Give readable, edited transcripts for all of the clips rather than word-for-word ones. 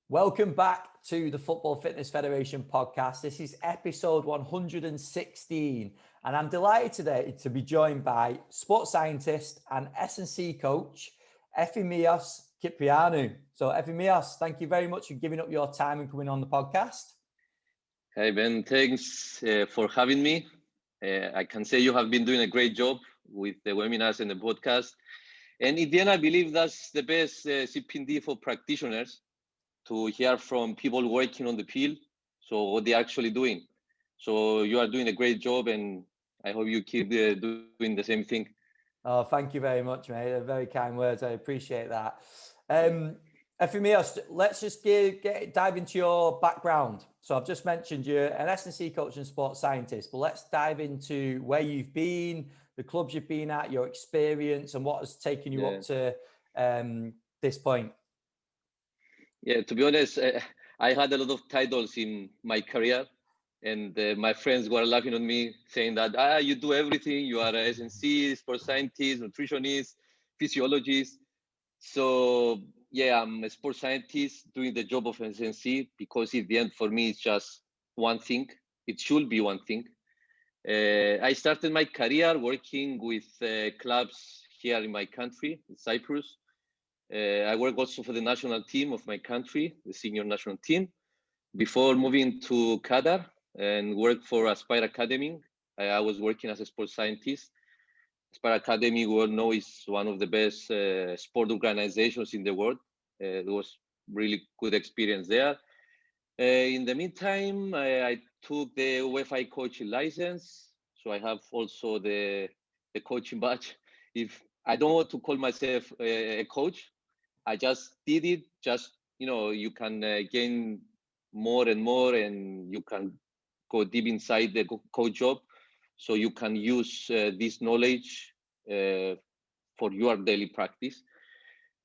Welcome back to the Football Fitness Federation podcast. This is episode 116, and I'm delighted today to be joined by sports scientist and S&C coach, Efthymios Kyprianou. So, Efthymios, thank you very much for giving up your time and coming on the podcast. Hey, Ben, thanks for having me. I can say you have been doing a great job with the webinars and the podcast. And in the end, I believe that's the best CPD for practitioners, to hear from people working on the field, so what they're actually doing. So you are doing a great job, and I hope you keep doing the same thing. Oh, thank you very much, mate. They're very kind words. I appreciate that. Efthymios, let's just dive into your background. So I've just mentioned you're an S&C coach and sports scientist, but let's dive into where you've been, the clubs you've been at, your experience, and what has taken you up to this point. Yeah, to be honest, I had a lot of titles in my career, and my friends were laughing on me, saying that you do everything. You are a S&C, sports scientist, nutritionist, physiologist. So yeah, I'm a sports scientist doing the job of S&C, because in the end, for me, it's just one thing. It should be one thing. I started my career working with clubs here in my country, in Cyprus. I work also for the national team of my country, the senior national team, before moving to Qatar and work for Aspire Academy. I was working as a sports scientist. Aspire Academy, we all know, is one of the best sport organizations in the world. It was really good experience there. In the meantime, I took the UEFA coaching license, so I have also the coaching badge. If I don't want to call myself a coach, I just did it. Just, you can gain more and more, and you can go deep inside the coach job, so you can use this knowledge for your daily practice.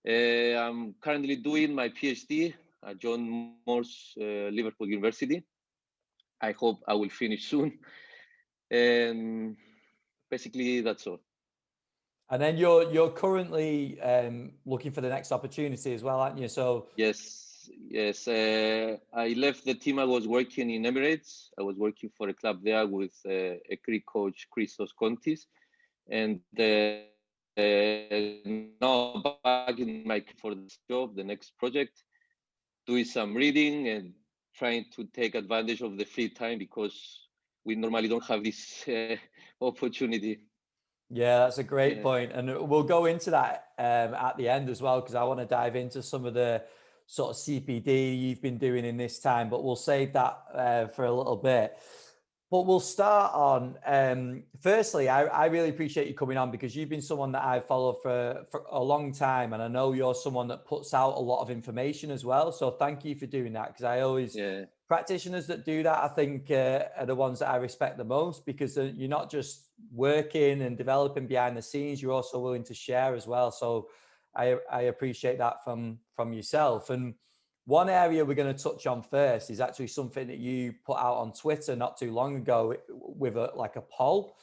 I'm currently doing my PhD at John Moores Liverpool University. I hope I will finish soon. And basically, that's all. And then you're currently looking for the next opportunity as well, aren't you? So yes. I left the team I was working in Emirates. I was working for a club there with a Greek coach, Christos Kontis, and now back in my for this job, the next project, doing some reading and trying to take advantage of the free time, because we normally don't have this opportunity. Yeah, that's a great point. And we'll go into that at the end as well, because I want to dive into some of the sort of CPD you've been doing in this time, but we'll save that for a little bit. But we'll start on, firstly, I really appreciate you coming on, because you've been someone that I've followed for a long time. And I know you're someone that puts out a lot of information as well. So thank you for doing that, because I always... Practitioners that do that, I think, are the ones that I respect the most, because you're not just working and developing behind the scenes, you're also willing to share as well. So I appreciate that from yourself. And one area we're going to touch on first is actually something that you put out on Twitter not too long ago with a poll.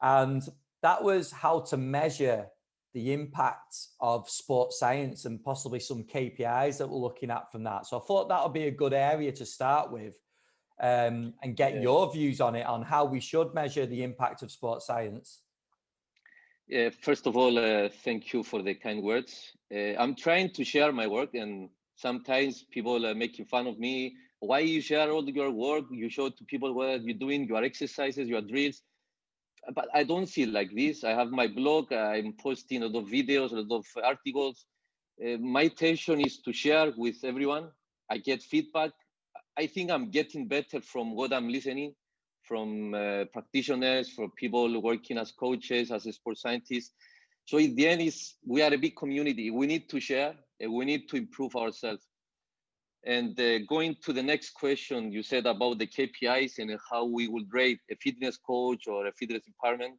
And that was how to measure the impact of sports science and possibly some KPIs that we're looking at from that. So I thought that would be a good area to start with, and get your views on it, on how we should measure the impact of sports science. Yeah, first of all, thank you for the kind words. I'm trying to share my work, and sometimes people are making fun of me. Why you share all your work? You show to people what you're doing, your exercises, your drills. But I don't see it like this. I have my blog. I'm posting a lot of videos, a lot of articles. My intention is to share with everyone. I get feedback. I think I'm getting better from what I'm listening from practitioners, from people working as coaches, as a sports scientists. So in the end, we are a big community. We need to share, and we need to improve ourselves. And going to the next question you said about the KPIs and how we would rate a fitness coach or a fitness department,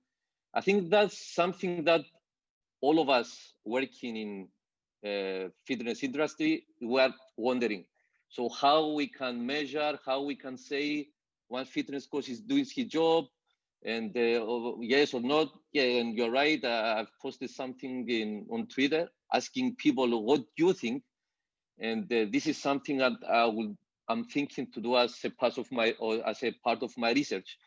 I think that's something that all of us working in fitness industry, we are wondering. So how we can measure, how we can say one fitness coach is doing his job, and yes or not. Yeah, and you're right. I've posted something on Twitter asking people what you think. And this is something that I'm thinking to do as a part of my research.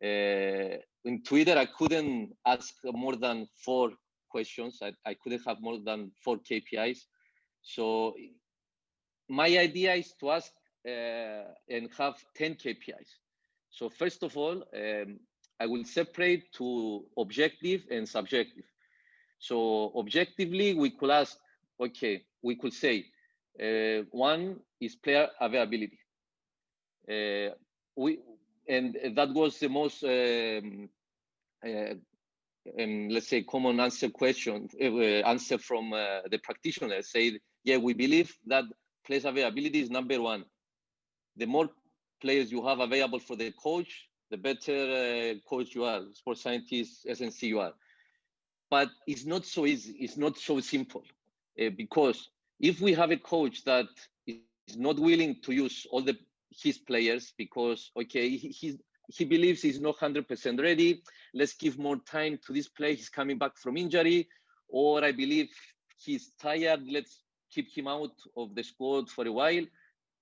In Twitter, I couldn't ask more than 4 questions. I couldn't have more than 4 KPIs. So my idea is to ask and have 10 KPIs. So first of all, I will separate to objective and subjective. So objectively, we could ask, okay, we could say, one is player availability. And that was the most, let's say, common answer question, answer from the practitioners. Say, yeah, we believe that players availability is number 1. The more players you have available for the coach, the better coach you are, sports scientist, SNC you are. But it's not so easy. It's not so simple, because if we have a coach that is not willing to use all his players because, okay, he believes he's not 100% ready, let's give more time to this player, he's coming back from injury, or I believe he's tired, let's keep him out of the squad for a while,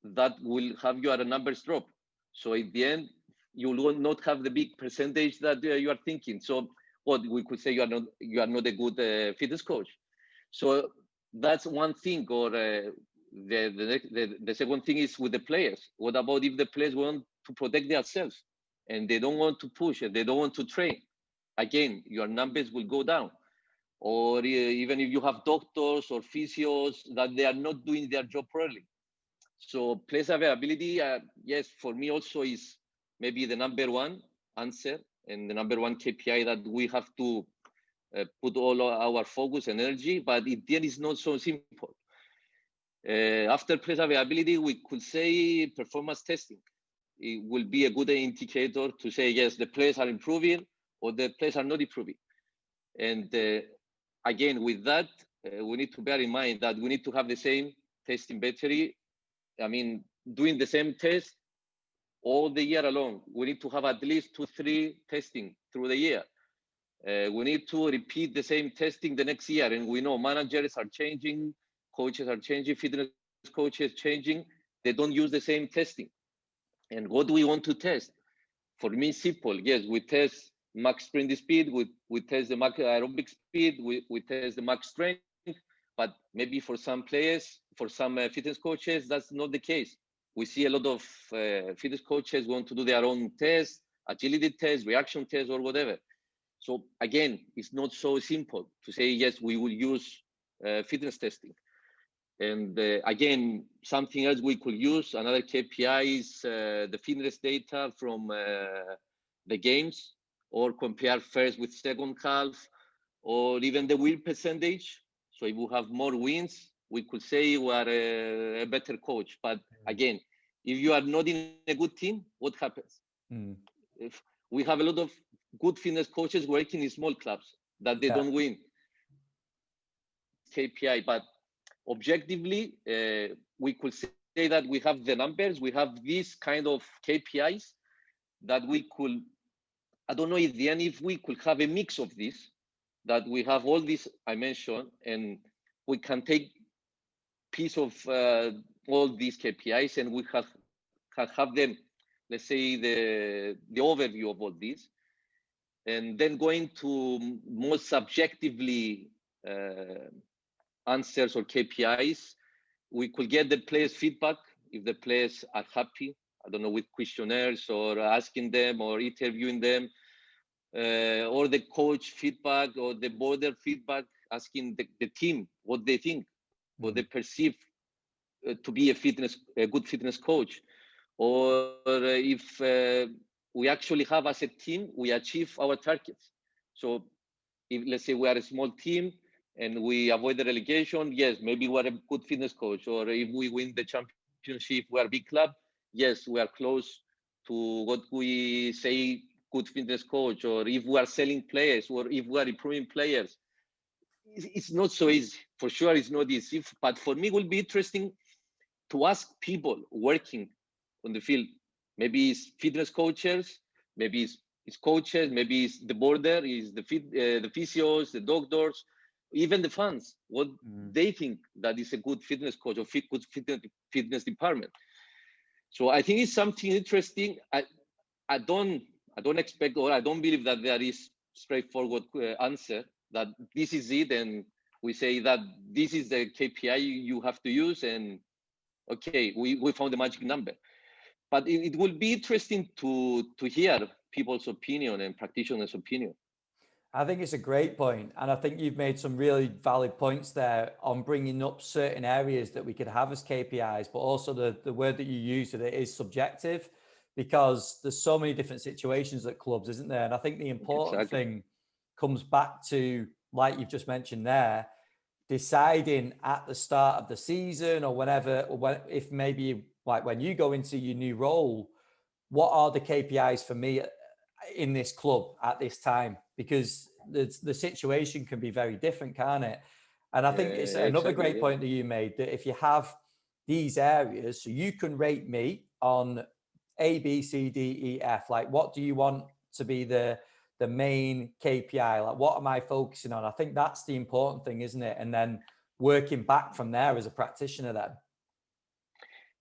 that will have your numbers drop. So at the end, you will not have the big percentage that you are thinking. So what we could say, you are not a good fitness coach. So that's one thing. Or the second thing is with the players. What about if the players want to protect themselves and they don't want to push and they don't want to train? Again, your numbers will go down. Or even if you have doctors or physios that they are not doing their job properly. So place availability, yes, for me also is maybe the number 1 answer and the number 1 KPI that we have to put all our focus and energy, but it is not so simple. After place availability, we could say performance testing. It will be a good indicator to say, yes, the players are improving or the players are not improving. And again, with that, we need to bear in mind that we need to have the same testing battery. I mean, doing the same test all the year along. We need to have at least 2-3 testing through the year. We need to repeat the same testing the next year. And we know managers are changing, coaches are changing, fitness coaches changing. They don't use the same testing. And what do we want to test? For me, simple. Yes, we test max sprint speed, we test the max aerobic speed, we test the max strength. But maybe for some players, for some fitness coaches, that's not the case. We see a lot of fitness coaches want to do their own tests, agility tests, reaction tests, or whatever. So again, it's not so simple to say, yes, we will use fitness testing. And again, something else we could use, another KPI is the fitness data from the games, or compare first with second half, or even the win percentage. So if we have more wins, we could say we are a better coach. But again, if you are not in a good team, what happens? If we have a lot of good fitness coaches working in small clubs that they don't win. KPI, but objectively, we could say that we have the numbers, we have these kind of KPIs that we could, I don't know at the end if we could have a mix of this, that we have all these I mentioned, and we can take piece of all these KPIs and we have them, let's say, the overview of all these, and then going to more subjectively answers or KPIs, we could get the players' feedback if the players are happy. I don't know, with questionnaires or asking them or interviewing them, or the coach feedback or the border feedback, asking the team what they think, what they perceive to be a good fitness coach, or if we actually have as a team, we achieve our targets. So if, let's say, we are a small team and we avoid the relegation, yes, maybe we're a good fitness coach. Or if we win the championship, we are a big club, yes, we are close to what we say good fitness coach. Or if we are selling players, or if we are improving players, it's not so easy. For sure, it's not easy. But for me, it will be interesting to ask people working on the field. Maybe it's fitness coaches, maybe it's coaches, maybe it's the border, is the physios, the doctors, even the fans, what they think that is a good fitness coach or good fitness department. So I think it's something interesting. I don't expect, or I don't believe that there is straightforward answer that this is it, and we say that this is the KPI you have to use, and okay, we found the magic number. But it will be interesting to hear people's opinion and practitioners' opinion. I think it's a great point, and I think you've made some really valid points there on bringing up certain areas that we could have as KPIs, but also the word that you used, that it is subjective, because there's so many different situations at clubs, isn't there? And I think the important thing comes back to, like you've just mentioned there, deciding at the start of the season or whenever, or if maybe like when you go into your new role, what are the KPIs for me in this club at this time? Because the situation can be very different, can't it? And I think it's another great point that you made, that if you have these areas, so you can rate me on A, B, C, D, E, F, like what do you want to be the main KPI? Like what am I focusing on? I think that's the important thing, isn't it? And then working back from there as a practitioner then.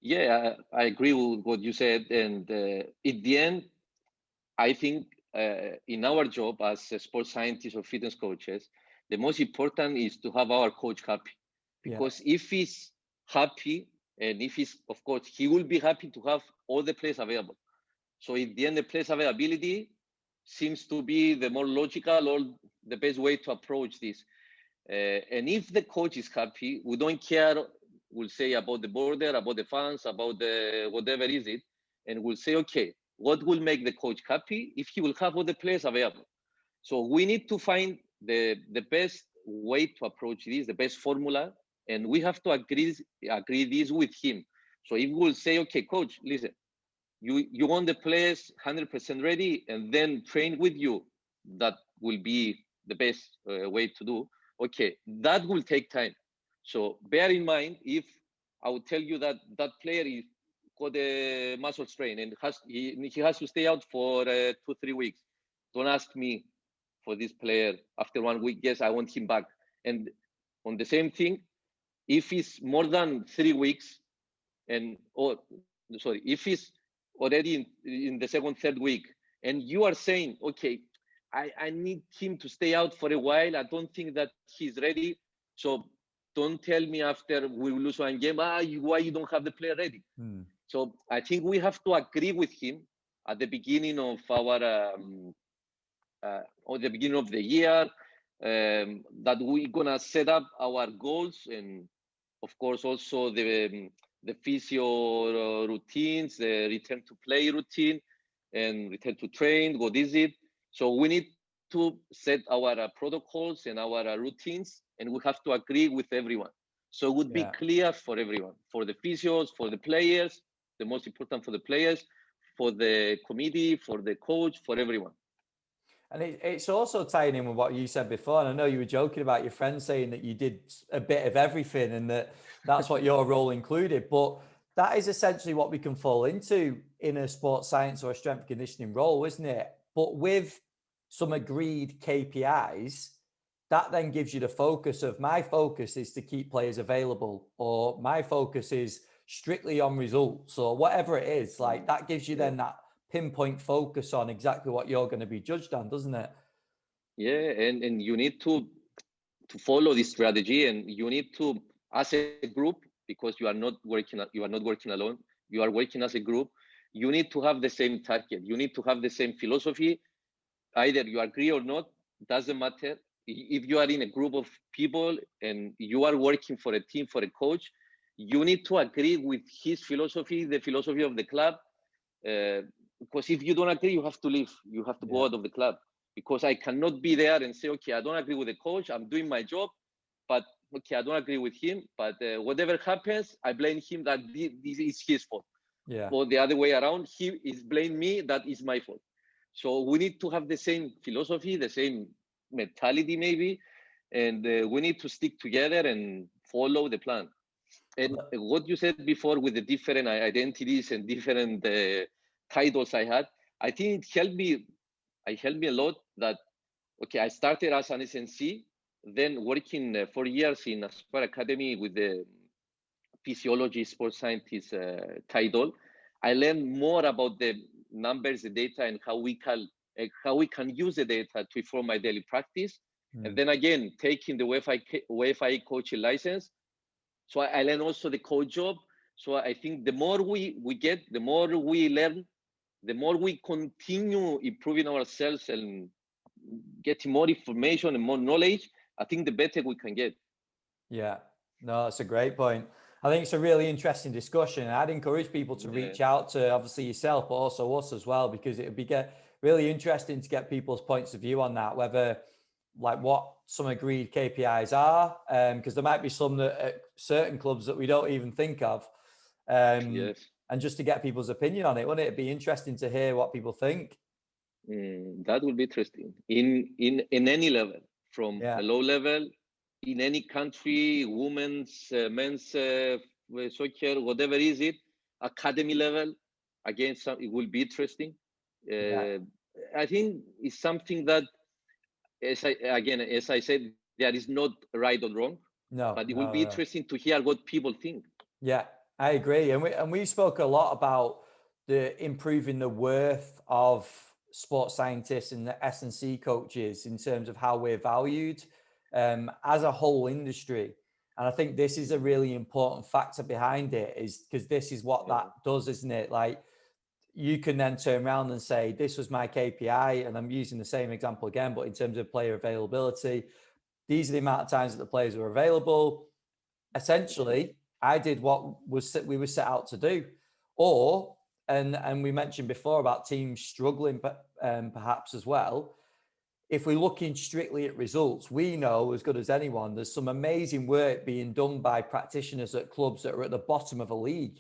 Yeah, I agree with what you said. And at the end, I think in our job as sports scientists or fitness coaches, the most important is to have our coach happy. Because if he's happy, and if he's, of course, he will be happy to have all the players available. So at the end, the players availability seems to be the more logical or the best way to approach this. And if the coach is happy, we don't care, we'll say, about the border, about the fans, about the whatever is it, and we'll say, okay, what will make the coach happy if he will have all the players available? So we need to find the best way to approach this, the best formula, and we have to agree this with him. So if we'll say, okay, coach, listen, you want the players 100% ready, and then train with you, that will be the best way to do. Okay, that will take time. So bear in mind, if I would tell you that that player is got a muscle strain and he has to stay out for 2-3 weeks, don't ask me for this player after 1 week. Yes, I want him back. And on the same thing, if it's more than 3 weeks, if he's already in the second, third week, and you are saying, okay, I need him to stay out for a while, I don't think that he's ready. So don't tell me after we lose one game, why you don't have the player ready. So I think we have to agree with him at the beginning of our or the beginning of the year, that we're gonna set up our goals, and of course also the physio routines, the return to play routine, and return to train. What is it? So we need to set our protocols and our routines, and we have to agree with everyone. So it would be clear for everyone, for the physios, for the players, the most important for the players, for the committee, for the coach, for everyone. And it's also tying in with what you said before. And I know you were joking about your friend saying that you did a bit of everything and that's what your role included. But that is essentially what we can fall into in a sports science or a strength and conditioning role, isn't it? But with some agreed KPIs, that then gives you the focus of, my focus is to keep players available, or my focus is strictly on results, or whatever it is. Like that gives you then that pinpoint focus on exactly what you're going to be judged on, doesn't it? Yeah, and you need to follow this strategy, and you need to, as a group, because you are not working alone, you are working as a group, you need to have the same target, you need to have the same philosophy. Either you agree or not, doesn't matter. If you are in a group of people and you are working for a team, for a coach, you need to agree with his philosophy, the philosophy of the club. Because if you don't agree, you have to leave. You have to go out of the club. Because I cannot be there and say, okay, I don't agree with the coach. I'm doing my job, but okay, I don't agree with him. But whatever happens, I blame him that this is his fault. Or the other way around, he is blame me that is my fault. So we need to have the same philosophy, the same mentality maybe, and we need to stick together and follow the plan. And what you said before with the different identities and different titles I had, I think it helped me a lot that, okay, I started as an SNC, then working 4 years in a sport academy with the physiology, sports scientist title, I learned more about the numbers, the data, and how we can use the data to inform my daily practice. And then again, taking the UEFA coaching license. So I learned also the coach job. So I think the more we get, the more we learn, the more we continue improving ourselves and getting more information and more knowledge, I think the better we can get. Yeah, no, that's a great point. I think it's a really interesting discussion. I'd encourage people to reach out to obviously yourself, but also us as well, because it would be really interesting to get people's points of view on that, whether like what some agreed KPIs are, because there might be some that at certain clubs that we don't even think of. And just to get people's opinion on it, wouldn't it be interesting to hear what people think? That would be interesting in any level, from a low level, in any country, women's, men's soccer, whatever is it, academy level. Again, it will be interesting. I think it's something that, as I said, there is not right or wrong. But it will be interesting to hear what people think. Yeah, I agree. And we spoke a lot about the improving the worth of sports scientists and the S&C coaches in terms of how we're valued as a whole industry. And I think this is a really important factor behind it, is because this is what that does, isn't it? Like, you can then turn around and say, this was my KPI, and I'm using the same example again, but in terms of player availability, these are the amount of times that the players were available. Essentially, I did what we were set out to do. Or, and we mentioned before about teams struggling perhaps as well. If we're looking strictly at results, we know as good as anyone, there's some amazing work being done by practitioners at clubs that are at the bottom of a league.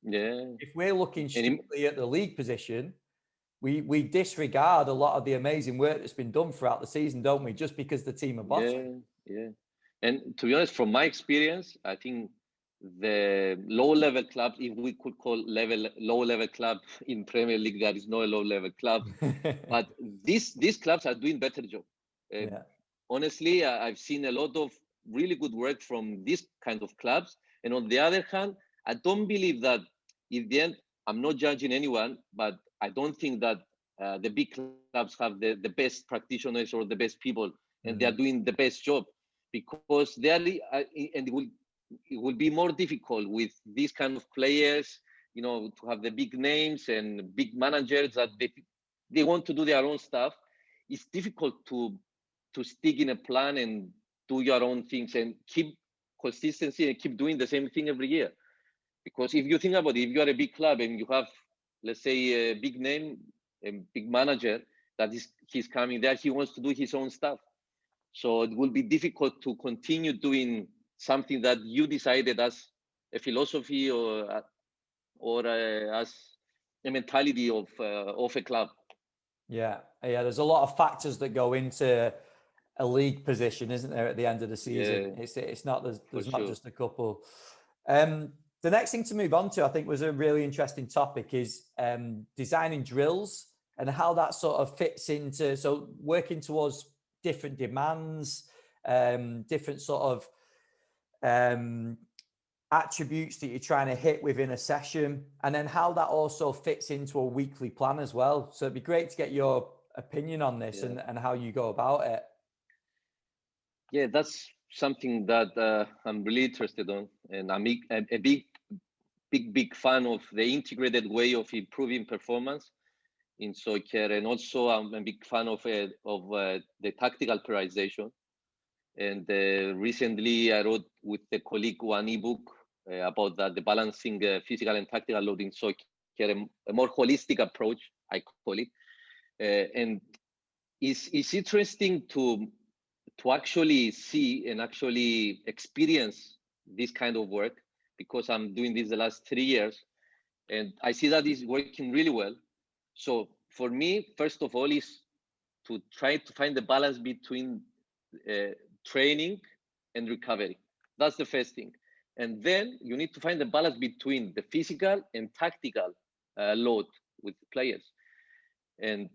Yeah. If we're looking strictly at the league position, we disregard a lot of the amazing work that's been done throughout the season, don't we? Just because the team are bottom. Yeah. And to be honest, from my experience, I think the low-level clubs, if we could call low-level club in Premier League, there is no low-level club, but these clubs are doing better job. Honestly, I've seen a lot of really good work from these kind of clubs. And on the other hand, I don't believe that in the end, I'm not judging anyone, but I don't think that the big clubs have the best practitioners or the best people, and they are doing the best job, because they are, and it will be more difficult with these kind of players, to have the big names and big managers that they want to do their own stuff. It's difficult to stick in a plan and do your own things and keep consistency and keep doing the same thing every year. Because if you think about it, if you are a big club and you have, let's say, a big name, a big manager he's coming there, he wants to do his own stuff. So it will be difficult to continue doing something that you decided as a philosophy or as a mentality of a club. Yeah. There's a lot of factors that go into a league position, isn't there, at the end of the season? It's not there's not just a couple. The next thing to move on to, I think, was a really interesting topic, is designing drills and how that sort of fits into, so working towards different demands, different sort of attributes that you're trying to hit within a session, and then how that also fits into a weekly plan as well. So it'd be great to get your opinion on this and how you go about it. Yeah, that's something that I'm really interested on, and I'm a big fan of the integrated way of improving performance in soccer, and also I'm a big fan of the tactical prioritization. And recently, I wrote with a colleague one ebook about that, the balancing physical and tactical load in soccer, a more holistic approach, I call it. And it's interesting to actually see and actually experience this kind of work, because I'm doing this the last 3 years, and I see that it's working really well. So for me, first of all, is to try to find the balance between training and recovery. That's the first thing. And then you need to find the balance between the physical and tactical load with players. And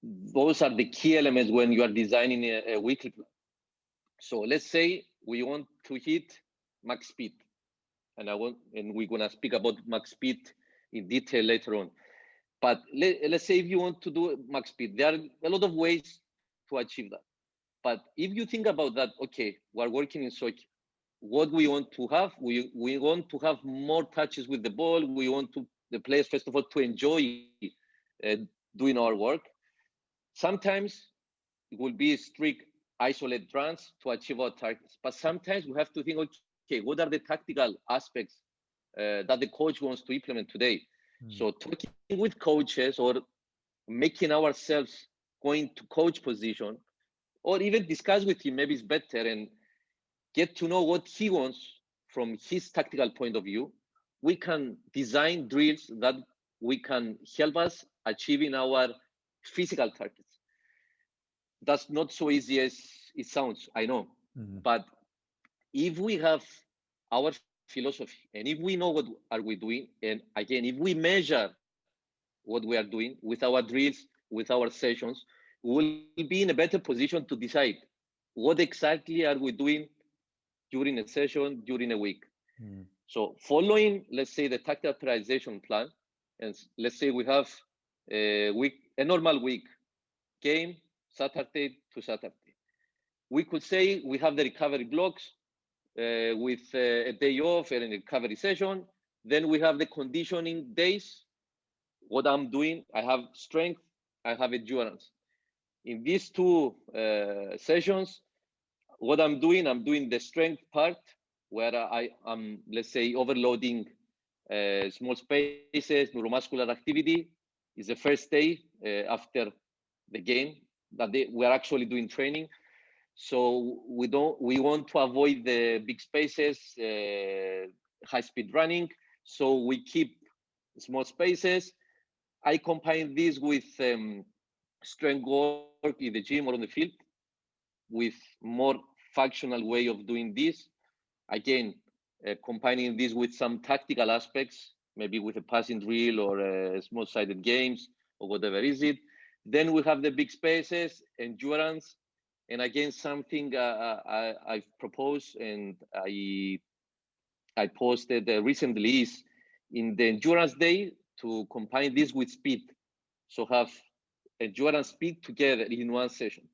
those are the key elements when you are designing a weekly plan. So let's say we want to hit max speed, and we're gonna speak about max speed in detail later on. But let's say if you want to do max speed, there are a lot of ways to achieve that. But if you think about that, okay, we're working in soccer. What we want to have, we want to have more touches with the ball. We want the players, first of all, to enjoy uh, doing our work. Sometimes it will be strict, isolated runs to achieve our targets. But sometimes we have to think, okay, what are the tactical aspects that the coach wants to implement today? So talking with coaches or making ourselves going to coach position, or even discuss with him, maybe it's better, and get to know what he wants from his tactical point of view. We can design drills that we can help us achieving our physical targets. That's not so easy as it sounds, I know. But if we have our philosophy and if we know what are we doing, and again, if we measure what we are doing with our drills, with our sessions, we will be in a better position to decide what exactly are we doing during a session, during a week. So following, let's say, the tactical prioritization plan, and let's say we have a normal week, game, Saturday to Saturday. We could say we have the recovery blocks with a day off and a recovery session. Then we have the conditioning days. What I'm doing, I have strength, I have endurance. In these two sessions, what I'm doing the strength part where I am, let's say, overloading small spaces, neuromuscular activity. Is the first day after the game that we are actually doing training. So we want to avoid the big spaces, high speed running. So we keep small spaces. I combine this with strength work in the gym or on the field with more functional way of doing this. Again, combining this with some tactical aspects, maybe with a passing drill or small-sided games or whatever is it. Then we have the big spaces, endurance, and again something I've proposed and I posted recently is in the endurance day to combine this with speed, so have endurance speed together in one session.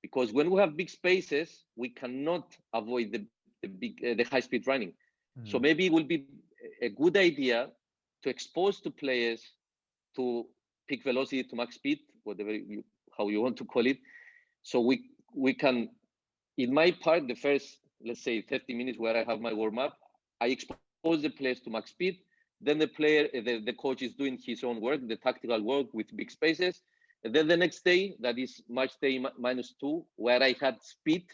Because when we have big spaces, we cannot avoid the high speed running. So maybe it will be a good idea to expose to players to peak velocity to max speed, how you want to call it. So we can, in my part, the first, let's say 30 minutes where I have my warm up, I expose the players to max speed. Then the coach is doing his own work, the tactical work with big spaces. And then the next day, that is match day -2, where I had speed.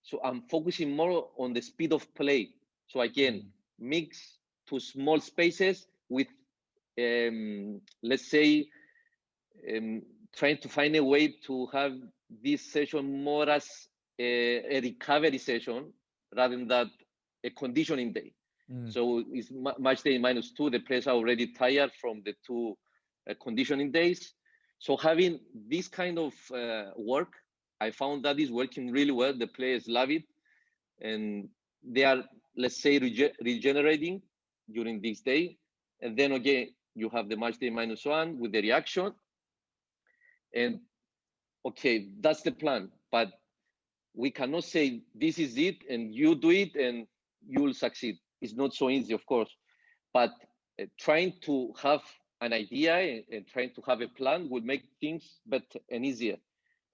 So I'm focusing more on the speed of play. So again, mix to small spaces with, let's say, trying to find a way to have this session more as a recovery session rather than a conditioning day. So it's match day -2. The players are already tired from the two conditioning days. So having this kind of work, I found that is working really well. The players love it, and they are, let's say, regenerating during this day. And then again, you have the match day -1 with the reaction. And okay, that's the plan. But we cannot say this is it and you do it and you will succeed. It's not so easy, of course. But trying to have an idea and trying to have a plan will make things better and easier.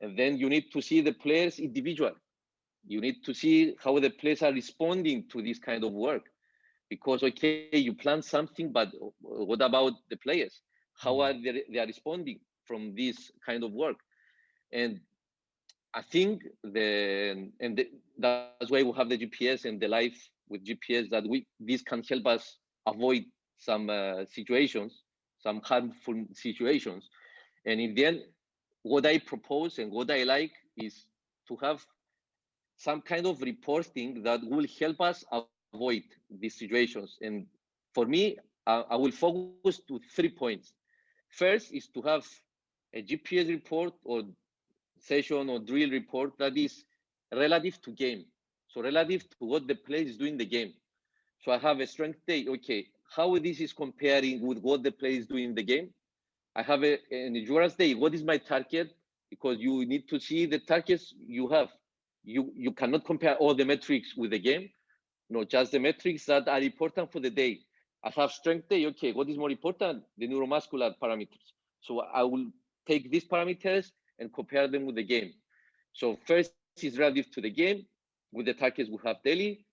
And then you need to see the players individual. You need to see how the players are responding to this kind of work. Because, okay, you plan something, but what about the players? How are they are responding from this kind of work? And I think that's why we have the GPS and the life with GPS, that this can help us avoid some situations, some harmful situations. And in the end, what I propose and what I like is to have some kind of reporting that will help us avoid these situations. And for me, I will focus to 3 points. First is to have a GPS report or session or drill report that is relative to game. So relative to what the player is doing in the game. So I have a strength day. Okay, how this is comparing with what the player is doing in the game. I have an endurance day. What is my target? Because you need to see the targets you have. You cannot compare all the metrics with the game. No, just the metrics that are important for the day. I have strength day. Okay, what is more important? The neuromuscular parameters. So I will take these parameters and compare them with the game. So first is relative to the game with the targets we have daily.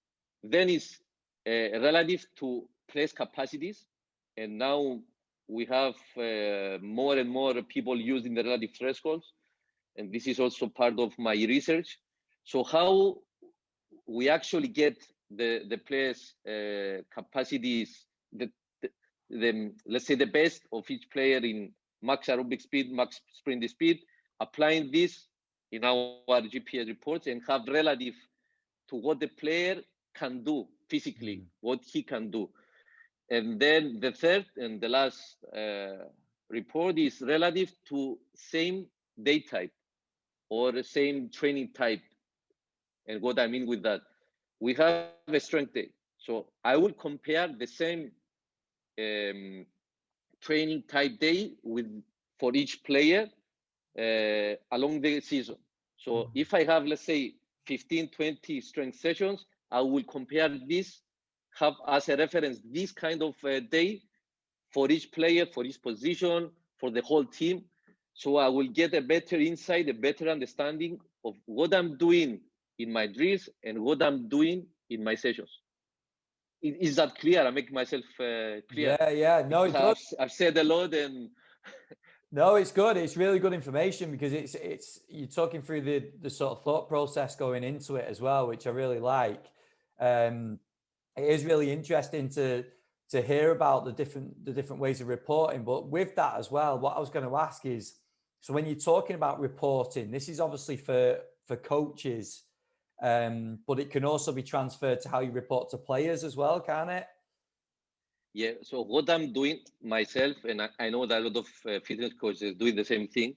Then is relative to place capacities. And now we have more and more people using the relative thresholds. And this is also part of my research. So how we actually get the players' capacities, let's say the best of each player in max aerobic speed, max sprint speed, applying this in our GPS reports and have relative to what the player can do physically, what he can do. And then the third and the last report is relative to same day type or the same training type. And what I mean with that, we have a strength day. So I will compare the same training type day for each player along the season. So if I have, let's say, 15, 20 strength sessions, I will compare this, have as a reference this kind of day for each player, for each position, for the whole team. So I will get a better insight, a better understanding of what I'm doing in my drills and what I'm doing in my sessions. Is that clear? I make myself clear. Yeah. No, it does. I've said a lot, and no, it's good. It's really good information because it's you're talking through the sort of thought process going into it as well, which I really like. It is really interesting to hear about the different ways of reporting. But with that as well, what I was going to ask is, so when you're talking about reporting, this is obviously for coaches, but it can also be transferred to how you report to players as well, can't it? Yeah. So what I'm doing myself, and I know that a lot of fitness coaches doing the same thing.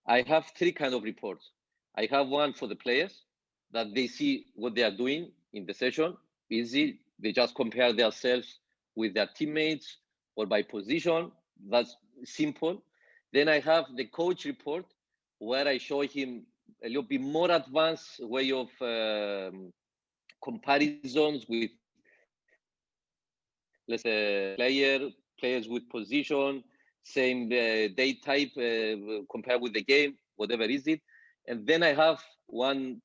I have three kind of reports. I have one for the players that they see what they are doing in the session. Easy. They just compare themselves with their teammates or by position. That's simple. Then I have the coach report where I show him a little bit more advanced way of comparisons with, let's say, players with position, same day type compared with the game, whatever is it. And then I have one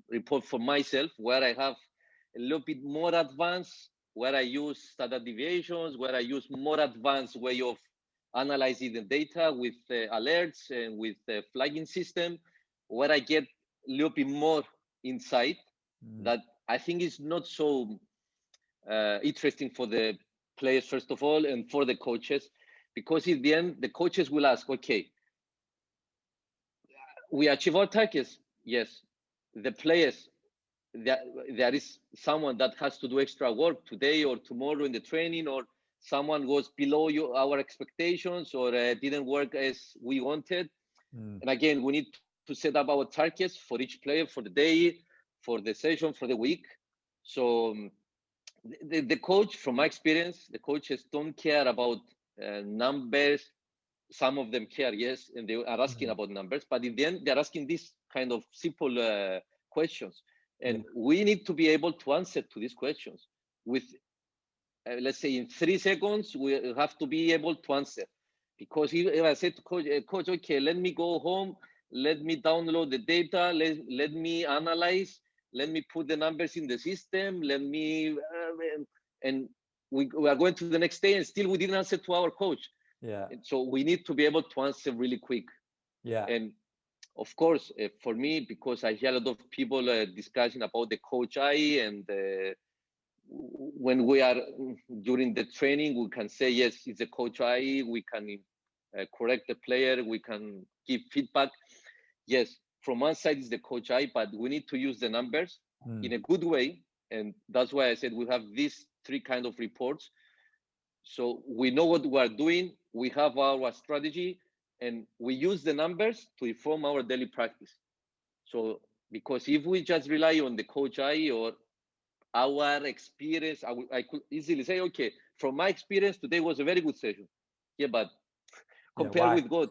report for myself where I have a little bit more advanced, where I use standard deviations, where I use more advanced way of analyzing the data with alerts and with the flagging system, where I get a little bit more insight that I think is not so interesting for the players, first of all, and for the coaches, because in the end, the coaches will ask, okay, we achieve our targets. Yes. The players, there is someone that has to do extra work today or tomorrow in the training, or someone was below our expectations or didn't work as we wanted. And again, we need to set up our targets for each player, for the day, for the session, for the week. So the coach, from my experience, the coaches don't care about numbers. Some of them care, yes, and they are asking about numbers, but in the end, they're asking this kind of simple questions. And we need to be able to answer to these questions with, let's say, in 3 seconds, we have to be able to answer. Because if I said to coach, okay, let me go home, let me download the data, let me analyze, let me put the numbers in the system, let me, and we are going to the next day and still we didn't answer to our coach. Yeah. And so we need to be able to answer really quick. Yeah. And of course, for me, because I hear a lot of people discussing about the coach eye, and when we are during the training, we can say, yes, it's a coach eye, we can correct the player, we can give feedback. Yes, from one side is the coach eye, but we need to use the numbers in a good way. And that's why I said we have these 3 kind of reports. So we know what we are doing, we have our strategy, and we use the numbers to inform our daily practice. So because if we just rely on the coach eye or our experience, I could easily say, okay, from my experience, today was a very good session. Yeah, but compared with God,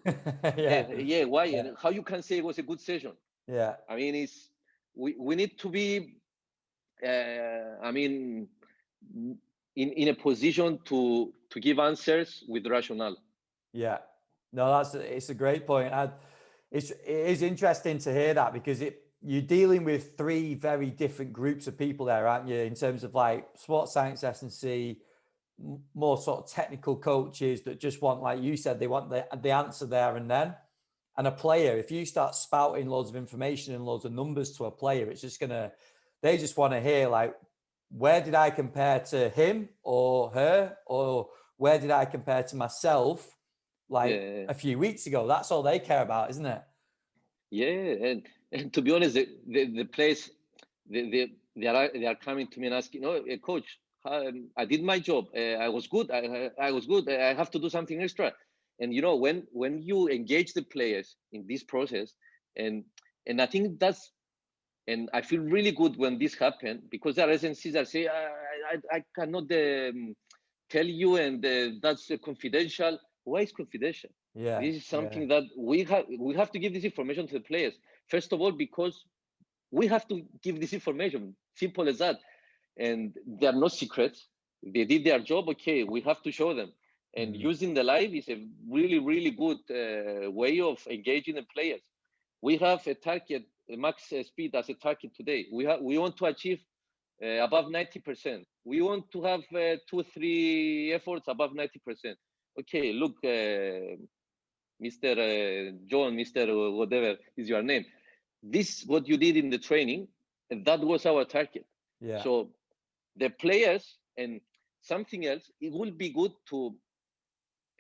yeah, why? yeah, And how you can say it was a good session? yeah, I mean, it's we need to be, I mean, in a position to give answers with rationale. yeah. No, it's a great point. It is interesting to hear that because you're dealing with three very different groups of people there, aren't you? In terms of like sports science S&C, more sort of technical coaches that just want, like you said, they want the answer there and then. And a player, if you start spouting loads of information and loads of numbers to a player, it's just they just want to hear like, where did I compare to him or her, or where did I compare to myself like a few weeks ago? That's all they care about, isn't it? Yeah, and to be honest, the players, they are coming to me and asking, no, coach, I did my job. I was good. I was good. I have to do something extra. And you know, when you engage the players in this process, and I think that's, and I feel really good when this happened, because there are agencies that say, I cannot tell you, and that's confidential. Why is confidential? Yeah, This is something that we have to give this information to the players. First of all, because we have to give this information. Simple as that. And they are no secrets. They did their job. Okay, we have to show them. And using the live is a really, really good way of engaging the players. We have a target, a max speed as a target today. We want to achieve above 90%. We want to have 2-3 efforts above 90%. Okay, look, Mr. John, Mr. Whatever is your name. This what you did in the training, and that was our target. yeah. So the players, and something else, it will be good to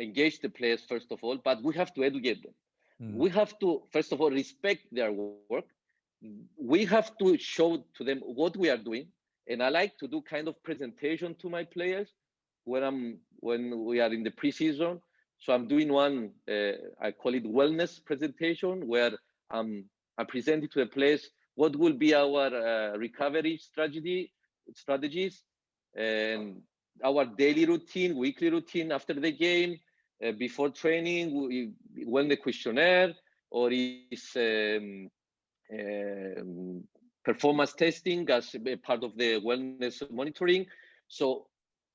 engage the players first of all, but we have to educate them. We have to first of all respect their work. We have to show to them what we are doing, and I like to do kind of presentation to my players when we are in the preseason. So I'm doing one, I call it wellness presentation, where I present it to the players what will be our recovery strategies, and our daily routine, weekly routine after the game, before training, when the questionnaire, or is performance testing as a part of the wellness monitoring. So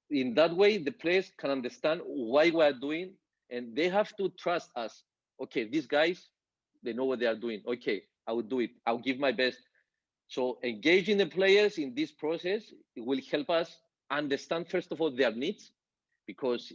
in that way, the players can understand why we are doing, and they have to trust us. Okay, these guys, they know what they are doing. Okay, I will do it. I'll give my best. So engaging the players in this process, it will help us understand, first of all, their needs, because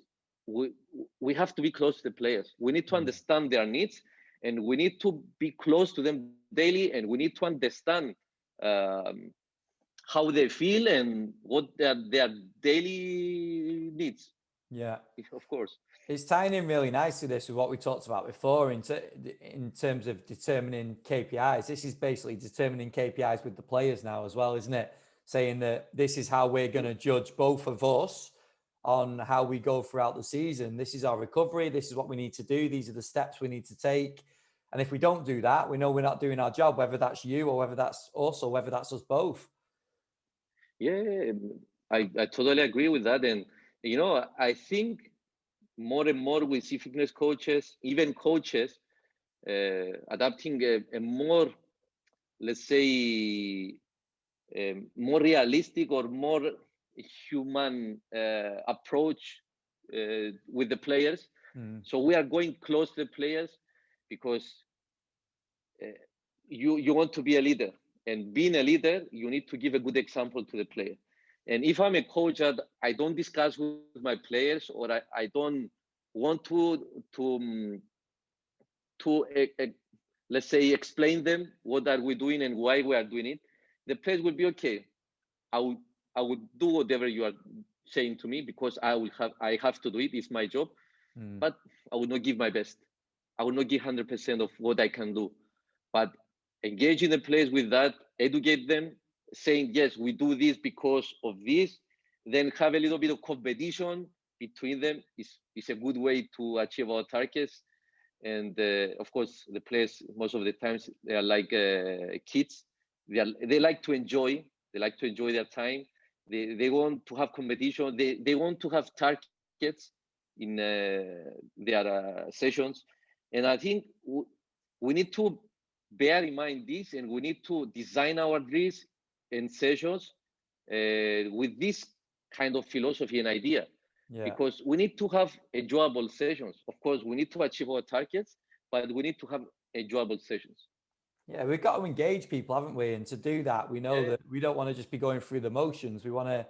we have to be close to the players. We need to understand their needs, and we need to be close to them daily, and we need to understand how they feel and what their daily needs. Yeah. Of course. It's tying in really nicely this with what we talked about before in terms of determining KPIs. This is basically determining KPIs with the players now as well, isn't it? Saying that this is how we're going to judge both of us on how we go throughout the season. This is our recovery. This is what we need to do. These are the steps we need to take. And if we don't do that, we know we're not doing our job, whether that's you or whether that's us or whether that's us both. Yeah, I totally agree with that. And, you know, I think more and more we see fitness coaches, even coaches, adapting a more, let's say, more realistic or more human approach with the players. So we are going close to the players, because you want to be a leader, and being a leader, you need to give a good example to the player. And if I'm a coach that I don't discuss with my players, or I don't want to let's say explain them what are we doing and why we are doing it, the players will be okay. I would do whatever you are saying to me, because I have to do it. It's my job, but I will not give my best. I will not give 100% of what I can do. But engaging the players with that, educate them, saying yes, we do this because of this, then have a little bit of competition between them is a good way to achieve our targets. And of course, the players most of the times they are like kids. they like to enjoy. They like to enjoy their time. They want to have competition. They want to have targets in their sessions. And I think we need to bear in mind this, and we need to design our drills and sessions with this kind of philosophy and idea. Yeah. Because we need to have enjoyable sessions. Of course, we need to achieve our targets, but we need to have enjoyable sessions. Yeah, we've got to engage people, haven't we? And to do that, we know Yeah. that we don't want to just be going through the motions. We want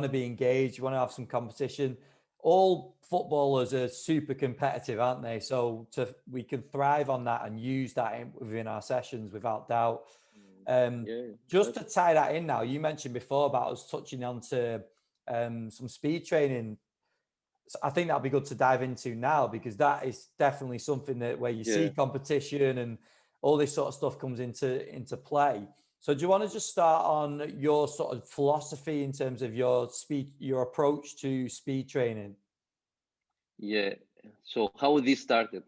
to be engaged. We want to have some competition. All footballers are super competitive, aren't they? So we can thrive on that and use that within our sessions without doubt. Just to tie that in now, you mentioned before about us touching on to some speed training. So I think that'll be good to dive into now, because that is definitely something that where you see competition and all this sort of stuff comes into play. So do you want to just start on your sort of philosophy in terms of your approach to speed training? Yeah. So how this started?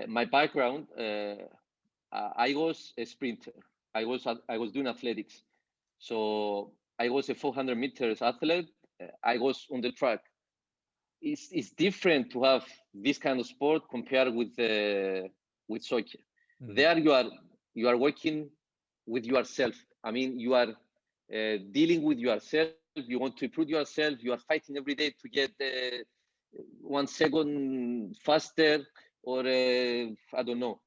My background, I was a sprinter. I was doing athletics. So I was a 400 meters athlete. I was on the track. It's different to have this kind of sport compared with soccer. There you are working with yourself. I mean, you are dealing with yourself. You want to improve yourself. You are fighting every day to get 1 second faster, or I don't know.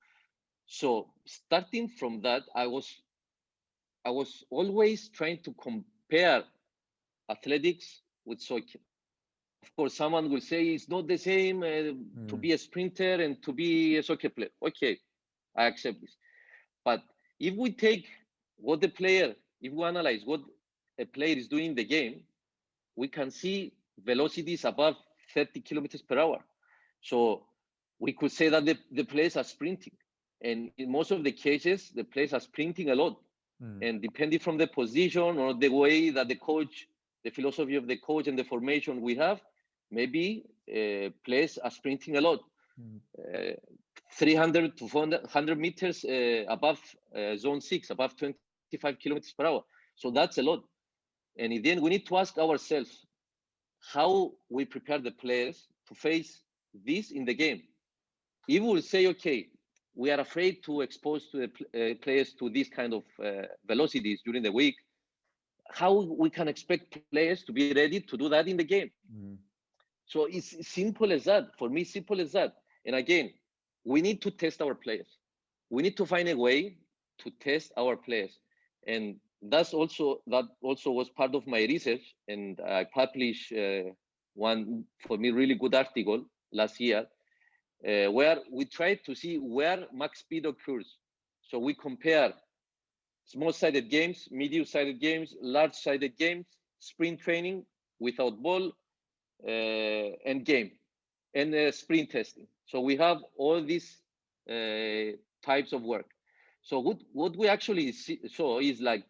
So starting from that, I was always trying to compare athletics with soccer. Of course, someone will say it's not the same to be a sprinter and to be a soccer player. Okay, I accept this. But if we take if we analyze what a player is doing in the game, we can see velocities above 30 kilometers per hour. So we could say that the players are sprinting. And in most of the cases, the players are sprinting a lot. And depending from the position or the way that the philosophy of the coach and the formation we have, maybe players are sprinting a lot. 300 to 400 meters above zone 6, above 25 kilometers per hour. So that's a lot. And then we need to ask ourselves how we prepare the players to face this in the game. If we will say, okay, we are afraid to expose to the players to this kind of velocities during the week, how we can expect players to be ready to do that in the game? So it's simple as that. For me, simple as that. And again, we need to test our players. We need to find a way to test our players. And that also was part of my research. And I published one, for me, really good article last year, where we tried to see where max speed occurs. So we compare small-sided games, medium-sided games, large-sided games, sprint training without ball, and game, and sprint testing. So we have all these types of work. So what we actually saw is, like,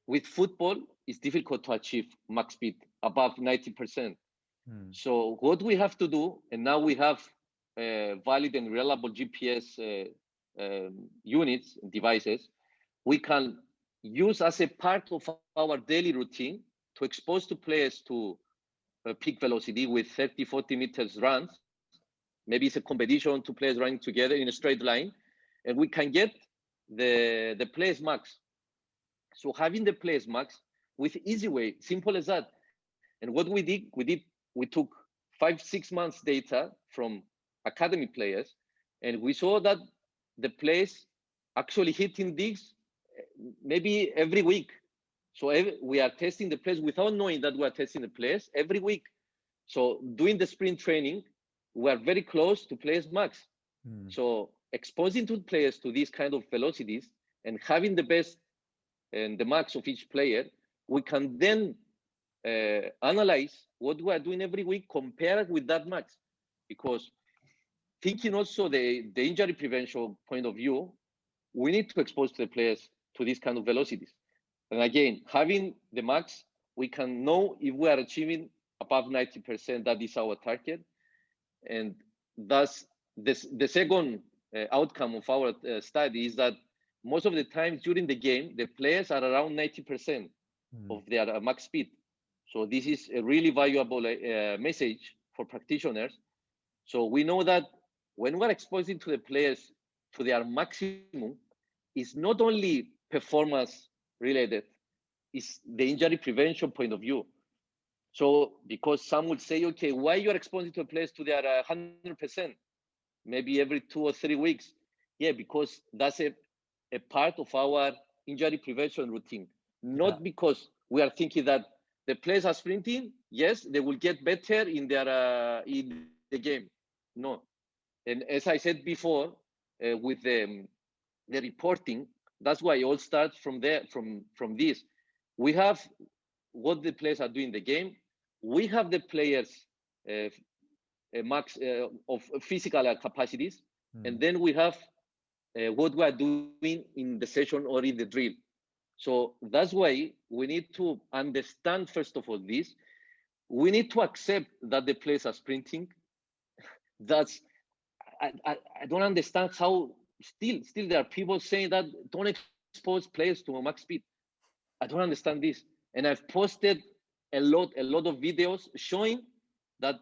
with football, it's difficult to achieve max speed above 90%. So what we have to do, and now we have valid and reliable GPS units and devices, we can use as a part of our daily routine to expose to players to peak velocity with 30, 40 meters runs. Maybe it's a competition, two players running together in a straight line, and we can get the players max. So having the players max with easy way, simple as that. And what we took 5-6 months data from academy players, and we saw that the players actually hitting this maybe every week. So we are testing the players without knowing that we are testing the players every week. So doing the sprint training, we are very close to players max. So exposing to players to these kind of velocities and having the best and the max of each player, we can then analyze what we are doing every week, compare it with that max. Because thinking also the injury prevention point of view, we need to expose the players to these kind of velocities. And again, having the max, we can know if we are achieving above 90%, that is our target. And thus, the second outcome of our study is that most of the times during the game, the players are around 90% of their max speed. So this is a really valuable message for practitioners. So we know that when we're exposing to the players to their maximum, it's not only performance related, it's the injury prevention point of view. So because some would say, okay, why you're exposing to players to their 100%, maybe every 2 or 3 weeks? Yeah, because that's a part of our injury prevention routine. Not because we are thinking that the players are sprinting, yes, they will get better in their in the game. No. And as I said before, with the reporting, that's why it all starts from there, from this. We have what the players are doing in the game. We have the players max of physical capacities, and then we have what we are doing in the session or in the drill. So that's why we need to understand, first of all, this. We need to accept that the players are sprinting. That's I don't understand how still there are people saying that don't expose players to max speed. I don't understand this. And I've posted a lot of videos showing that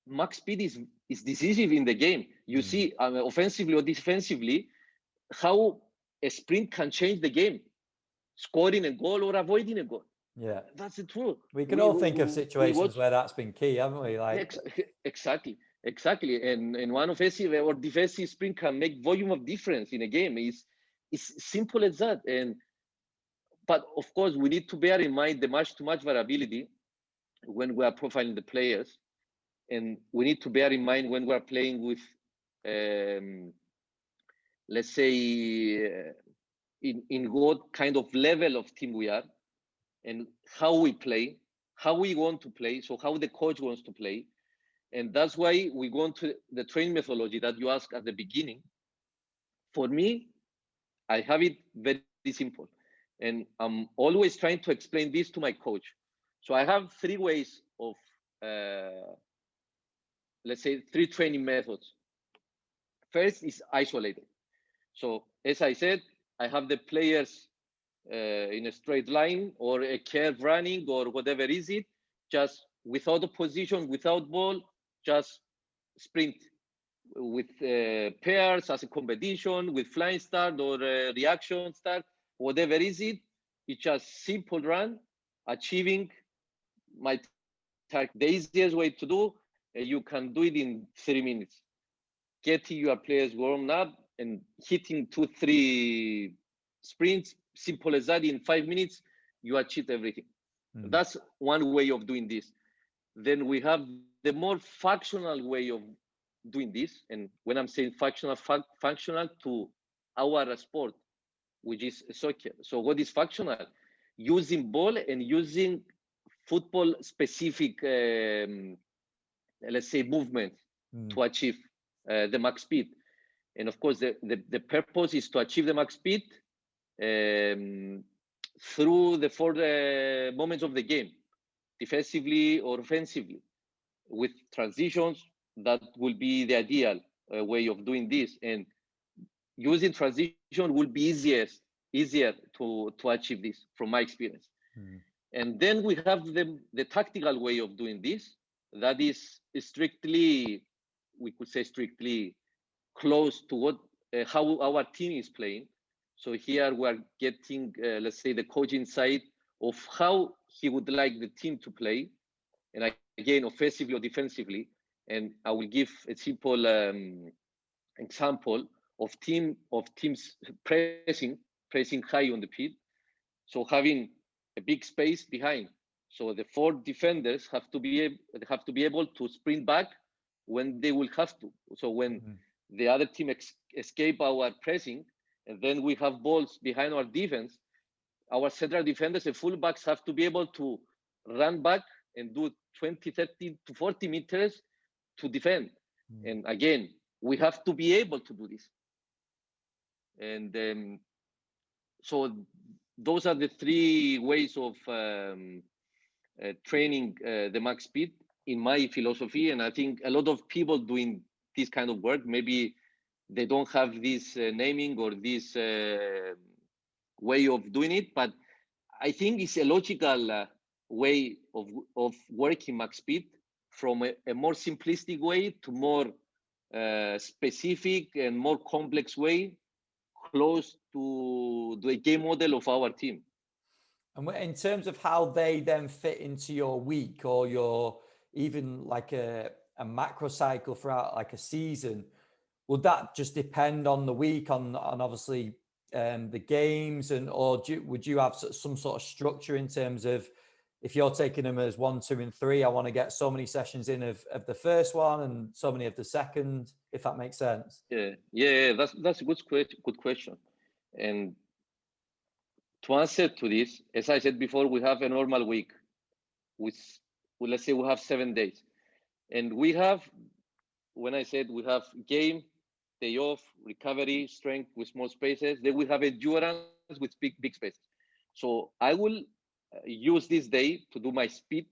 max speed is decisive in the game. You see, offensively or defensively, how a sprint can change the game, scoring a goal or avoiding a goal. Yeah, that's the truth. We can all think of situations where that's been key, haven't we? Like exactly. And one offensive or defensive sprint can make volume of difference in a game. It's simple as that. But of course, we need to bear in mind the match-to-match variability when we are profiling the players, and we need to bear in mind when we are playing with, let's say, in what kind of level of team we are, and how we play, how we want to play, so how the coach wants to play. And that's why we go into the training methodology that you asked at the beginning. For me, I have it very simple. And I'm always trying to explain this to my coach. So I have 3 ways of, let's say, 3 training methods. First is isolated. So as I said, I have the players in a straight line or a curve running or whatever is it, just without a position, without ball, just sprint with pairs as a competition, with flying start or reaction start, whatever is it. It's just simple run, achieving my target. The easiest way to do, you can do it in 3 minutes. Getting your players warmed up and hitting 2-3 sprints, simple as that. In 5 minutes, you achieve everything. That's one way of doing this. Then we have the more functional way of doing this. And when I'm saying functional to our sport, which is soccer. So what is functional? Using ball and using football specific, let's say, movement to achieve the max speed. And of course, the purpose is to achieve the max speed through the 4 moments of the game, defensively or offensively, with transitions. That will be the ideal way of doing this. And using transition will be easier to achieve this, from my experience. And then we have the tactical way of doing this. That is strictly, we could say, strictly close to what how our team is playing. So here we're getting, let's say, the coach insight of how he would like the team to play, and again, offensively or defensively. And I will give a simple example of teams pressing high on the pitch. So having a big space behind. So the 4 defenders have to be able to sprint back when they will have to. So when the other team escape our pressing, and then we have balls behind our defense, our central defenders and fullbacks have to be able to run back and do 20, 30 to 40 meters to defend. And again, we have to be able to do this. And so those are the 3 ways of training the max speed in my philosophy. And I think a lot of people doing this kind of work, maybe they don't have this naming or this way of doing it, but I think it's a logical way of working max speed from a more simplistic way to more specific and more complex way, close to the game model of our team. And in terms of how they then fit into your week or your even like a macro cycle throughout like a season, would that just depend on the week, on obviously the games, and or would you have some sort of structure in terms of if you're taking them as 1, 2, and 3, I want to get so many sessions in of the first one and so many of the second, if that makes sense? Yeah, that's a good question. And to answer to this, as I said before, we have a normal week with, let's say we have 7 days. And we have, when I said we have game, day off, recovery, strength with small spaces, then we have endurance with big spaces. So I will use this day to do my speed.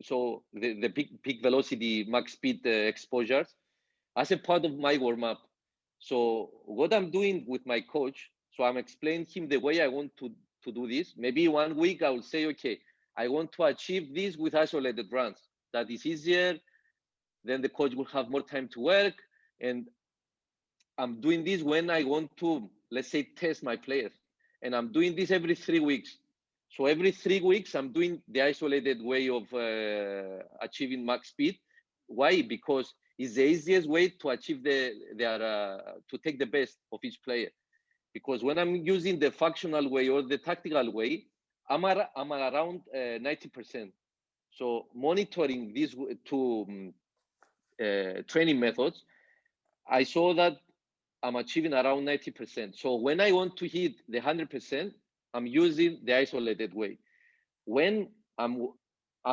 So the peak velocity, max speed exposures as a part of my warm up. So what I'm doing with my coach, so I'm explaining him the way I want to do this. Maybe 1 week I will say, okay, I want to achieve this with isolated runs. That is easier. Then the coach will have more time to work. And I'm doing this when I want to, let's say, test my players. And I'm doing this every 3 weeks. So every 3 weeks, I'm doing the isolated way of achieving max speed. Why? Because it's the easiest way to achieve to take the best of each player. Because when I'm using the functional way or the tactical way, I'm around 90%. So monitoring these two training methods, I saw that I'm achieving around 90%. So when I want to hit the 100%, I'm using the isolated way. When I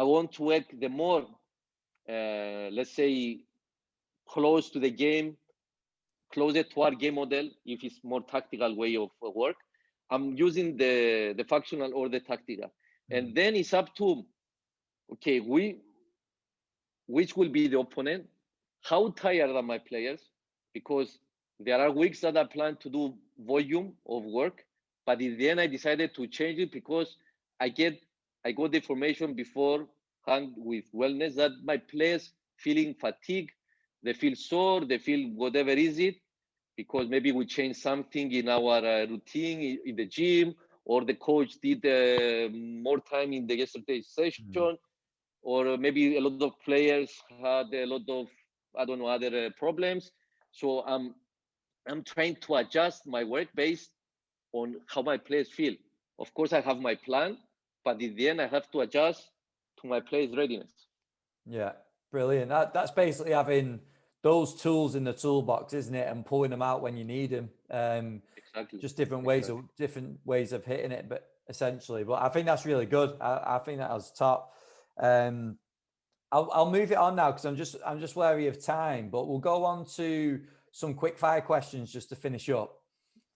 want to work the more, let's say, close to the game, closer to our game model, if it's more tactical way of work, I'm using the functional or the tactical. And then it's up to, okay, which will be the opponent, how tired are my players, because there are weeks that I plan to do volume of work, but in the end I decided to change it because I got the information beforehand with wellness that my players feeling fatigue, they feel sore, they feel whatever is it, because maybe we changed something in our routine in the gym, or the coach did more time in the yesterday's session, or maybe a lot of players had a lot of, I don't know, other problems. So I'm trying to adjust my work based on how my players feel. Of course, I have my plan, but in the end, I have to adjust to my players' readiness. Yeah, brilliant. That's basically having those tools in the toolbox, isn't it? And pulling them out when you need them. Exactly. Just different ways of hitting it, but essentially. But I think that's really good. I think that was top. I'll move it on now because I'm just wary of time. But we'll go on to some quick fire questions just to finish up.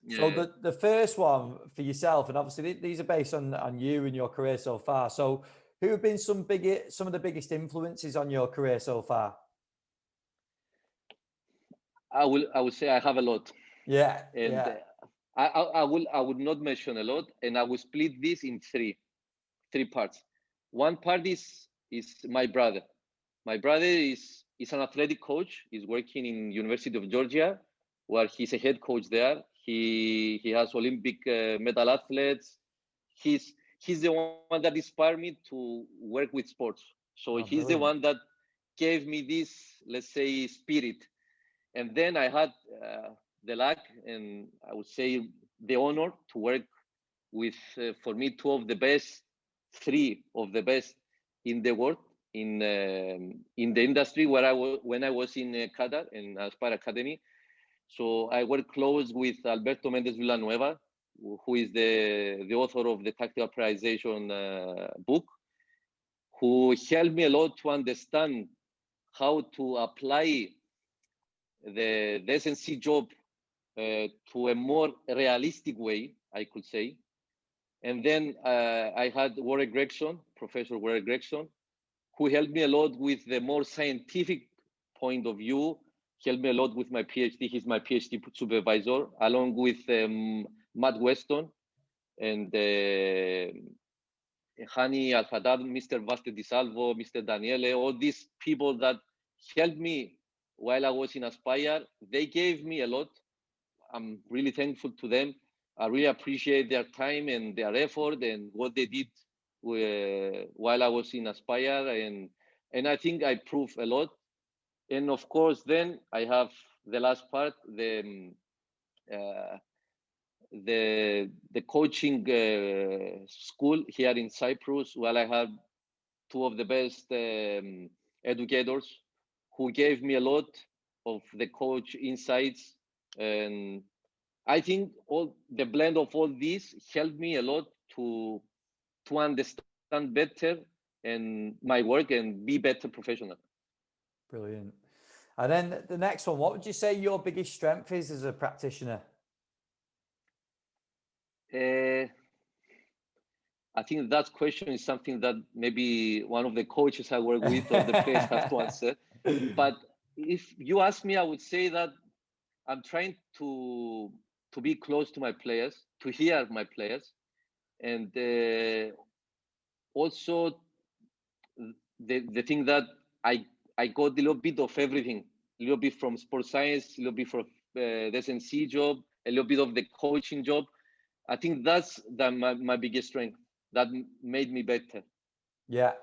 Yeah. So the first one for yourself, and obviously these are based on you and your career so far. So who have been some of the biggest influences on your career so far? I would say I have a lot. Yeah. And yeah. I would not mention a lot, and I will split this in three parts. One part is my brother. My brother is an athletic coach. He's working in University of Georgia, where he's a head coach there. He has Olympic medal athletes. He's the one that inspired me to work with sports. So he's the one that gave me this, let's say, spirit. And then I had the luck, and I would say the honor to work with, for me, three of the best in the world in the industry where when I was in Qatar in Aspire Academy. So I worked close with Alberto Mendez Villanueva, who is the author of the Tactical Prioritization book, who helped me a lot to understand how to apply the S&C job to a more realistic way, I could say. And then I had Professor Warren Gregson, who helped me a lot with the more scientific point of view. helped me a lot with my PhD. He's my PhD supervisor, along with Matt Weston and Hani Al-Haddad, Mr. Vaste Di Salvo, Mr. Daniele, all these people that helped me while I was in Aspire. They gave me a lot. I'm really thankful to them. I really appreciate their time and their effort and what they did while I was in Aspire. And I think I proved a lot. And of course, then I have the last part, the coaching school here in Cyprus. Well, I had two of the best educators who gave me a lot of the coach insights, and I think all the blend of all these helped me a lot to understand better and my work and be better professional. Brilliant. And then the next one, what would you say your biggest strength is as a practitioner? I think that question is something that maybe one of the coaches I work with or the players have to answer. But if you ask me, I would say that I'm trying to be close to my players, to hear my players, and also the thing that I got a little bit of everything, a little bit from sports science, a little bit from the SNC job, a little bit of the coaching job. I think that's my biggest strength that made me better. Yeah,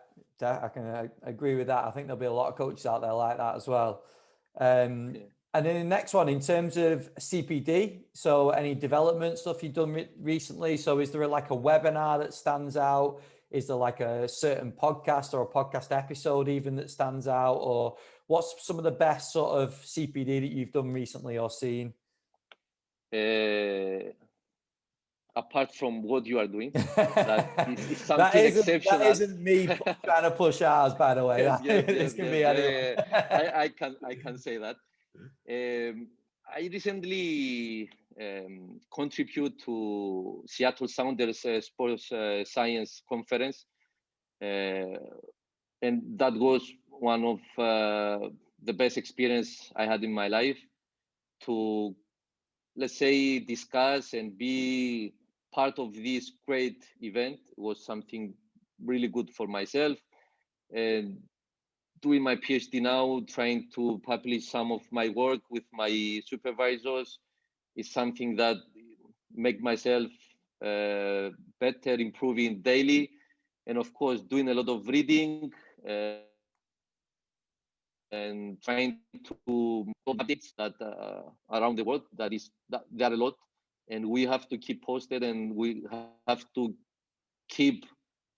I can agree with that. I think there'll be a lot of coaches out there like that as well. And then the next one, in terms of CPD, so any development stuff you've done recently? So is there like a webinar that stands out? Is there like a certain podcast or a podcast episode even that stands out? Or what's some of the best sort of CPD that you've done recently or seen? Apart from what you are doing, that is something exceptional. That isn't me trying to push ours, by the way. This can be anyone. I can say that. I recently contribute to Seattle Sounders Sports Science Conference, and that was one of the best experience I had in my life to, let's say, discuss and be part of this great event. Was something really good for myself. And doing my PhD now, trying to publish some of my work with my supervisors is something that make myself better, improving daily. And of course, doing a lot of reading and trying to updates that around the world. There are a lot, and we have to keep posted, and we have to keep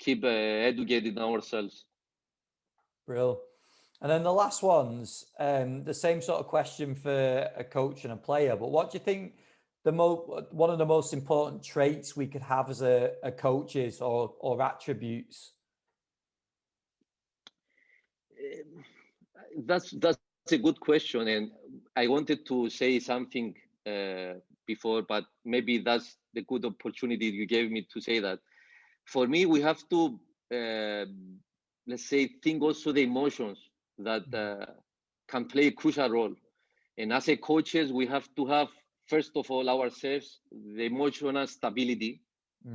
educating ourselves. Brilliant. And then the last one's the same sort of question for a coach and a player. But what do you think one of the most important traits we could have as a coach is, or attributes? That's a good question, and I wanted to say something before, but maybe that's the good opportunity you gave me to say that. For me, we have to let's say think also the emotions that can play a crucial role. And as a coaches, we have to have, first of all, ourselves the emotional stability.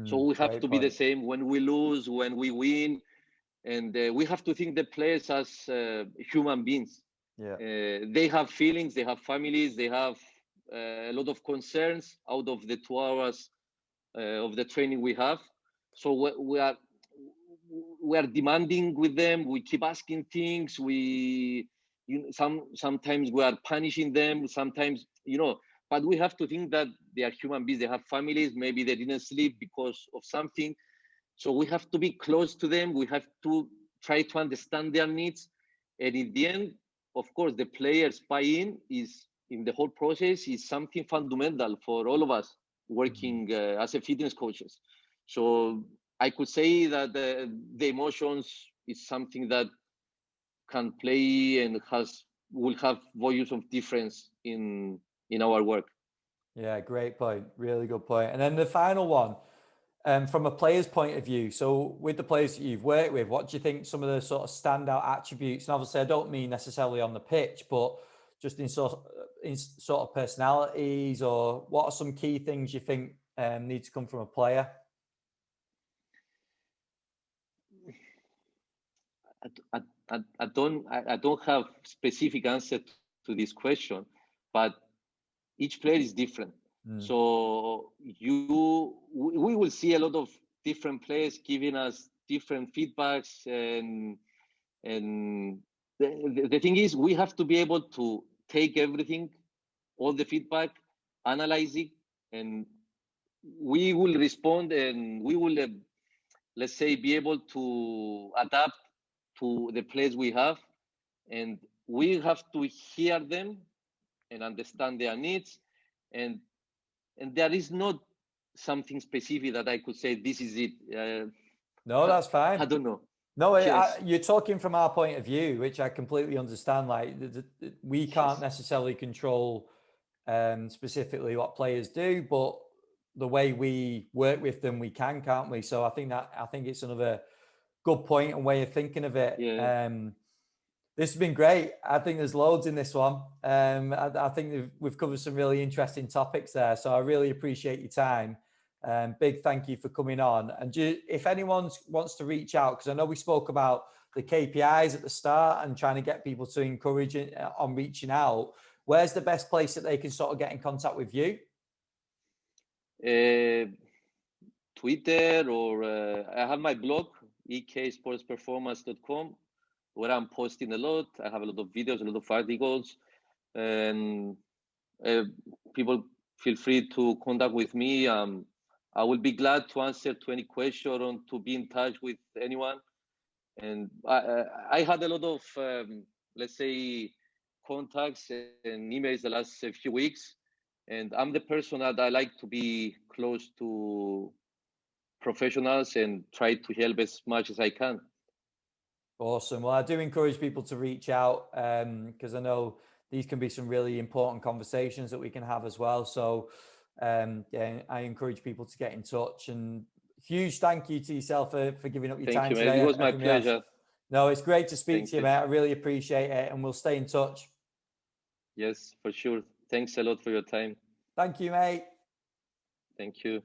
So we have to be the same when we lose, when we win. And we have to think the players as human beings. Yeah. They have feelings, they have families, they have a lot of concerns out of the 2 hours of the training we have. So we are demanding with them. We keep asking things. Sometimes we are punishing them. Sometimes, but we have to think that they are human beings. They have families. Maybe they didn't sleep because of something. So we have to be close to them. We have to try to understand their needs. And in the end, of course, the players' buy-in is in the whole process is something fundamental for all of us working as a fitness coaches. So I could say that the emotions is something that can play and will have volumes of difference in our work. Yeah, great point. Really good point. And then the final one, from a player's point of view, so with the players that you've worked with, what do you think some of the sort of standout attributes? And obviously, I don't mean necessarily on the pitch, but just in sort of personalities, or what are some key things you think need to come from a player? I don't have specific answer to this question, but each player is different. So we will see a lot of different players giving us different feedbacks, and the thing is, we have to be able to take everything, all the feedback, analyze it, and we will respond, and we will, let's say, be able to adapt to the players we have, and we have to hear them and understand their needs, and there is not something specific that I could say this is it. No, that's fine. I don't know. No, Yes. you're talking from our point of view, which I completely understand. Like, we can't necessarily control specifically what players do, but the way we work with them, we can, can't we? So I think it's another good point and way of thinking of it. Yeah. This has been great. I think there's loads in this one. I think we've covered some really interesting topics there. So I really appreciate your time. Big thank you for coming on. And if anyone wants to reach out, because I know we spoke about the KPIs at the start and trying to get people to encourage on reaching out, where's the best place that they can sort of get in contact with you? Twitter, or I have my blog, eksportsperformance.com, where I'm posting a lot. I have a lot of videos, a lot of articles, and people feel free to contact with me. I will be glad to answer to any question or to be in touch with anyone. And I had a lot of, let's say, contacts and emails the last few weeks. And I'm the person that I like to be close to professionals and try to help as much as I can. Awesome. Well, I do encourage people to reach out, because I know these can be some really important conversations that we can have as well. So yeah, I encourage people to get in touch, and huge thank you to yourself for giving up your time Thank you, today. mate. It was my pleasure. No, it's great to speak Thank to you, mate. I really appreciate it, and we'll stay in touch. Yes, for sure. Thanks a lot for your time. Thank you, mate. Thank you.